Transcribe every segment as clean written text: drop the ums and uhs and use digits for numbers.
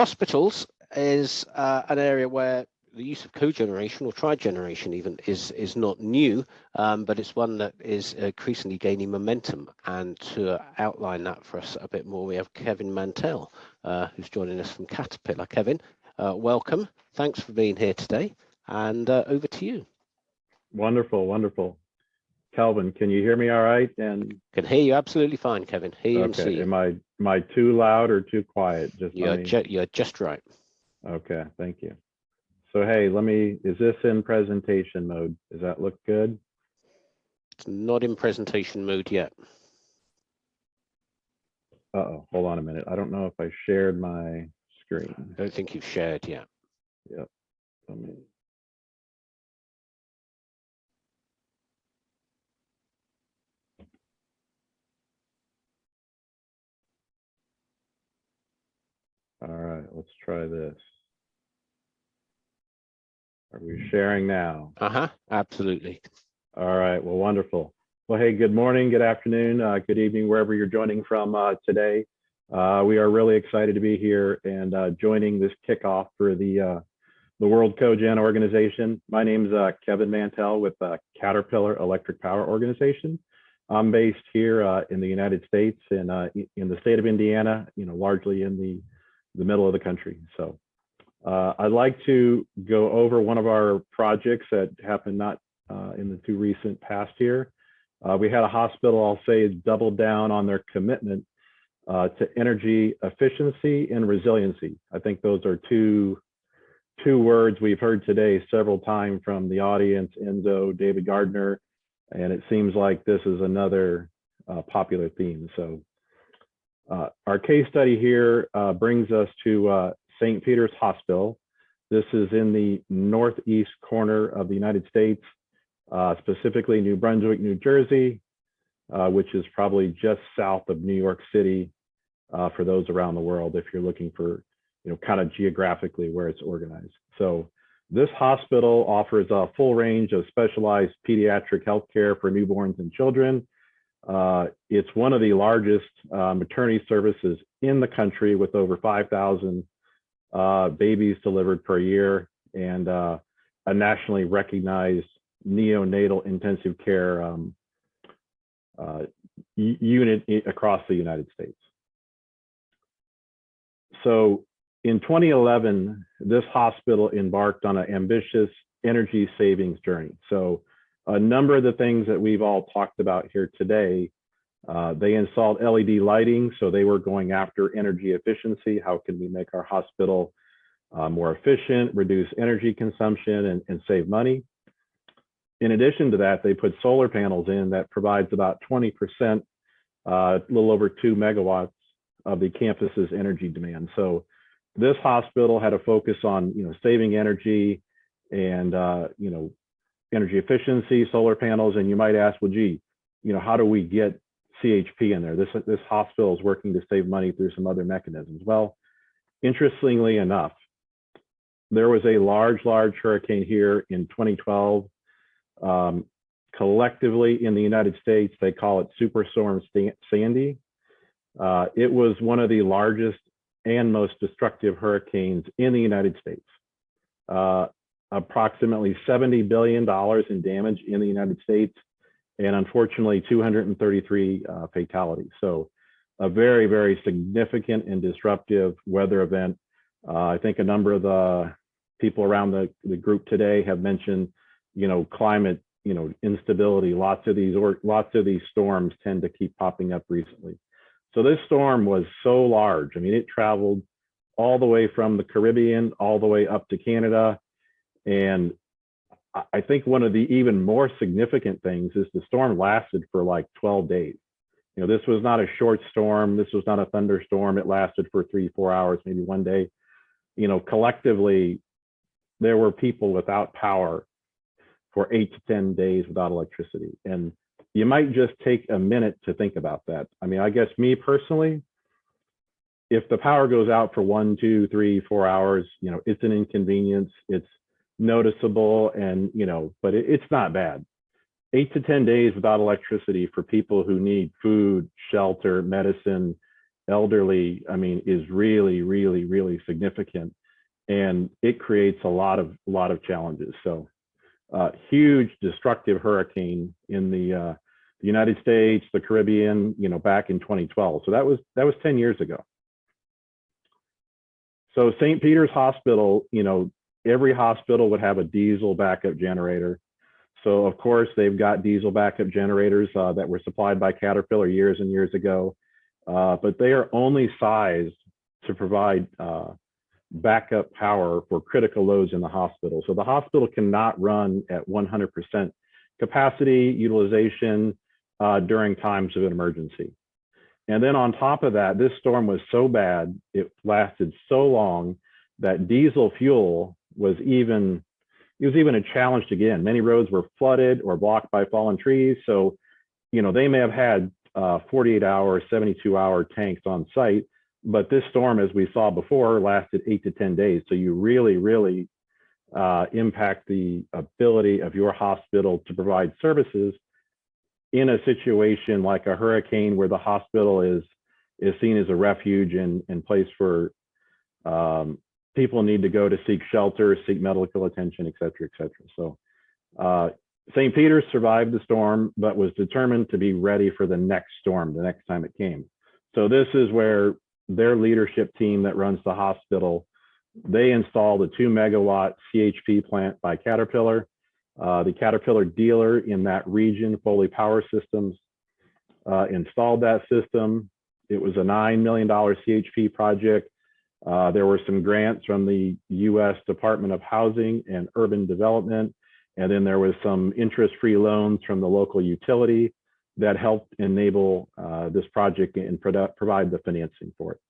hospitals is an area where the use of cogeneration or trigeneration even is not new, but it's one that is increasingly gaining momentum. And to outline that for us a bit more, we have Kelvin Mantel, who's joining us from Caterpillar. Kelvin, welcome. Thanks for being here today. And over to you. Wonderful, wonderful. Kelvin, can you hear me all right? And can hear you absolutely fine, Kelvin. Hear you and see you. Am I too loud or too quiet? You're just right. Okay, thank you. So hey, is this in presentation mode? Does that look good? It's not in presentation mode yet. Uh-oh, hold on a minute. I don't know if I shared my screen. I don't think you've shared yet. Yep. All right, let's try this. Are we sharing now? Absolutely. All right, well, wonderful. Well, hey, good morning, good afternoon, good evening, wherever you're joining from today. We are really excited to be here and joining this kickoff for the World COGEN organization. My name is Kelvin Mantel with Caterpillar Electric Power Organization. I'm based here in the United States and in the state of Indiana, largely in the middle of the country. So I'd like to go over one of our projects that happened not in the too recent past here. We had a hospital, I'll say, doubled down on their commitment to energy efficiency and resiliency. I think those are two words we've heard today several times from the audience, Enzo, David Gardner, and it seems like this is another popular theme. So our case study here brings us to St. Peter's Hospital. This is in the northeast corner of the United States, specifically New Brunswick, New Jersey, which is probably just south of New York City for those around the world, if you're looking for, kind of geographically where it's organized. So this hospital offers a full range of specialized pediatric healthcare for newborns and children. It's one of the largest maternity services in the country with over 5,000 babies delivered per year and a nationally recognized neonatal intensive care unit across the United States. So in 2011, this hospital embarked on an ambitious energy savings journey. So a number of the things that we've all talked about here today, they installed LED lighting. So they were going after energy efficiency. How can we make our hospital more efficient, reduce energy consumption, and save money? In addition to that, they put solar panels in that provides about 20%, a little over 2 megawatts of the campus's energy demand. So this hospital had a focus on, saving energy and, energy efficiency, solar panels. And you might ask, well, gee, how do we get CHP in there? This hospital is working to save money through some other mechanisms. Well, interestingly enough, there was a large hurricane here in 2012. Collectively in the United States, they call it Superstorm Sandy. It was one of the largest and most destructive hurricanes in the United States. Approximately $70 billion in damage in the United States, and unfortunately 233 fatalities. So a very, very significant and disruptive weather event. I think a number of the people around the group today have mentioned, climate, instability. Lots of these storms tend to keep popping up recently. So this storm was so large. I mean, it traveled all the way from the Caribbean all the way up to Canada. And I think one of the even more significant things is the storm lasted for like 12 days. This was not a short storm. This was not a thunderstorm. It lasted for 3-4 hours, maybe one day. Collectively, there were people without power for 8 to 10 days without electricity. And you might just take a minute to think about that. I mean, I guess me personally, if the power goes out for 1, 2, 3, 4 hours, it's an inconvenience. It's noticeable, and but it's not bad. 8 to 10 days without electricity for people who need food, shelter, medicine, elderly, I mean, is really, really, really significant, and it creates a lot of challenges. So, huge destructive hurricane in the United States, the Caribbean, back in 2012. So that was 10 years ago. So St. Peter's Hospital, every hospital would have a diesel backup generator. So of course they've got diesel backup generators that were supplied by Caterpillar years and years ago, but they are only sized to provide backup power for critical loads in the hospital. So the hospital cannot run at 100% capacity utilization during times of an emergency. And then on top of that, this storm was so bad, it lasted so long that diesel fuel was even a challenge to get in. Many roads were flooded or blocked by fallen trees. So, they may have had 48-hour, 72-hour tanks on site, but this storm, as we saw before, lasted 8 to 10 days. So you really, really impact the ability of your hospital to provide services in a situation like a hurricane, where the hospital is seen as a refuge and place for people need to go to seek shelter, seek medical attention, et cetera, et cetera. So St. Peter's survived the storm, but was determined to be ready for the next storm, the next time it came. So this is where their leadership team that runs the hospital, they installed a 2-megawatt CHP plant by Caterpillar. The Caterpillar dealer in that region, Foley Power Systems, installed that system. It was a $9 million CHP project. There were some grants from the U.S. Department of Housing and Urban Development, and then there was some interest-free loans from the local utility that helped enable this project and provide the financing for it.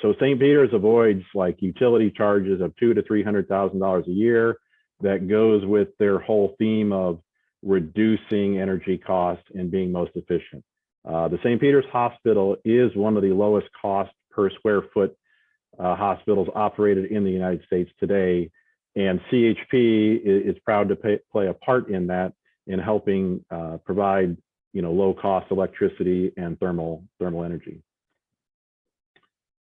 So St. Peter's avoids like utility charges of $200,000 to $300,000 a year. That goes with their whole theme of reducing energy costs and being most efficient. The St. Peter's Hospital is one of the lowest cost per square foot hospitals operated in the United States today. And CHP is proud to play a part in that, in helping provide low cost electricity and thermal energy.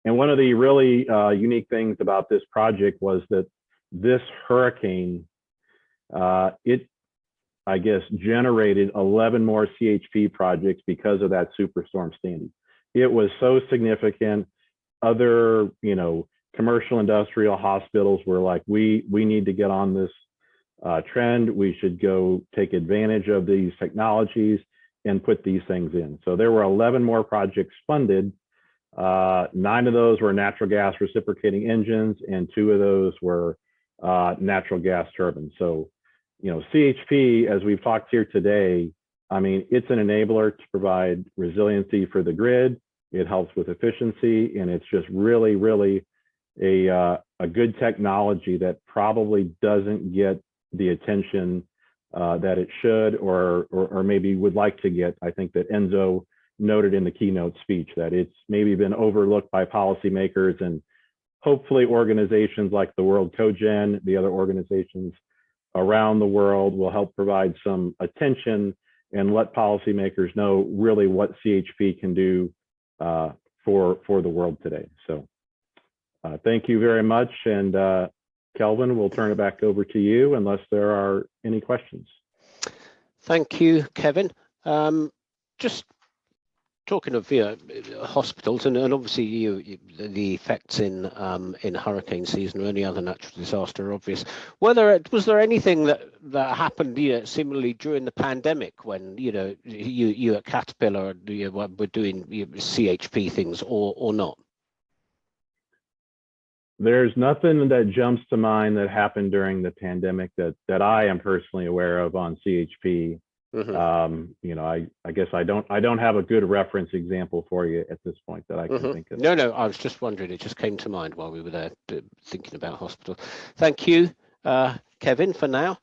And one of the really unique things about this project was that this hurricane, it, I guess, generated 11 more CHP projects because of that Superstorm Sandy. It was so significant. Other, commercial industrial hospitals were like, we need to get on this trend. We should go take advantage of these technologies and put these things in. So there were 11 more projects funded. 9 of those were natural gas reciprocating engines, and 2 of those were natural gas turbines. So, CHP, as we've talked here today, I mean, it's an enabler to provide resiliency for the grid. It helps with efficiency, and it's just really, really a good technology that probably doesn't get the attention that it should, or maybe would like to get. I think that Enzo noted in the keynote speech that it's maybe been overlooked by policymakers, and hopefully organizations like the World COGEN, the other organizations around the world, will help provide some attention and let policymakers know really what CHP can do for the world today. So thank you very much. And Kelvin, we'll turn it back over to you unless there are any questions. Thank you, Kevin. Just talking of hospitals, and obviously the effects in hurricane season or any other natural disaster are obvious. Was there anything that happened similarly during the pandemic when you at Caterpillar were doing CHP things or not? There's nothing that jumps to mind that happened during the pandemic that I am personally aware of on CHP. Mm-hmm. I guess I don't have a good reference example for you at this point that I can think of. No, I was just wondering. It just came to mind while we were there thinking about hospital. Thank you, Kevin, for now.